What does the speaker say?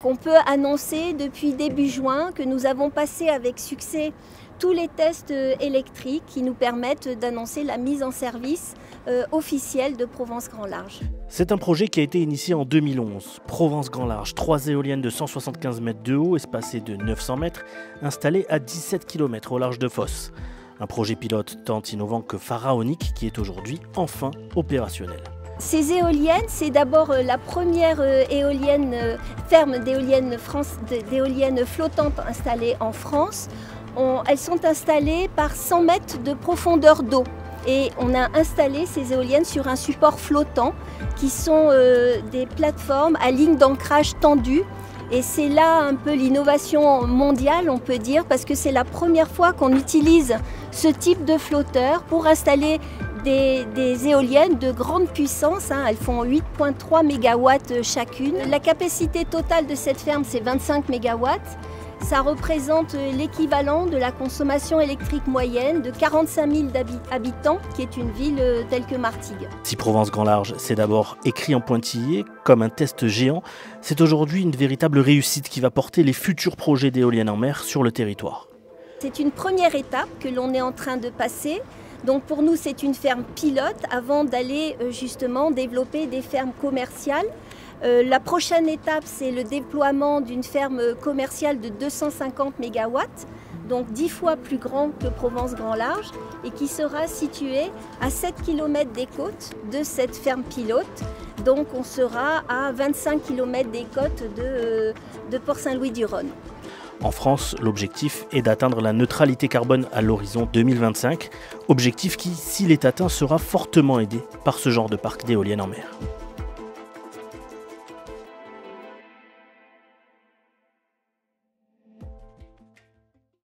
on peut annoncer depuis début juin que nous avons passé avec succès tous les tests électriques qui nous permettent d'annoncer la mise en service officielle de Provence Grand Large. C'est un projet qui a été initié en 2011. Provence Grand Large, 3 éoliennes de 175 mètres de haut, espacées de 900 mètres, installées à 17 km au large de Fos. Un projet pilote tant innovant que pharaonique qui est aujourd'hui enfin opérationnel. Ces éoliennes, c'est d'abord la première ferme d'éoliennes flottantes installée en France. Elles sont installées par 100 mètres de profondeur d'eau. Et on a installé ces éoliennes sur un support flottant qui sont des plateformes à ligne d'ancrage tendue. Et c'est là un peu l'innovation mondiale, on peut dire, parce que c'est la première fois qu'on utilise ce type de flotteur pour installer des éoliennes de grande puissance. Elles font 8,3 MW chacune. La capacité totale de cette ferme, c'est 25 MW. Ça représente l'équivalent de la consommation électrique moyenne de 45 000 habitants, qui est une ville telle que Martigues. Si Provence Grand Large, c'est d'abord écrit en pointillé, comme un test géant, c'est aujourd'hui une véritable réussite qui va porter les futurs projets d'éoliennes en mer sur le territoire. C'est une première étape que l'on est en train de passer. Donc pour nous, c'est une ferme pilote avant d'aller justement développer des fermes commerciales. La prochaine étape, c'est le déploiement d'une ferme commerciale de 250 MW, donc 10 fois plus grand que Provence Grand Large, et qui sera située à 7 km des côtes de cette ferme pilote. Donc on sera à 25 km des côtes de Port-Saint-Louis-du-Rhône. En France, l'objectif est d'atteindre la neutralité carbone à l'horizon 2025, objectif qui, s'il est atteint, sera fortement aidé par ce genre de parc d'éoliennes en mer.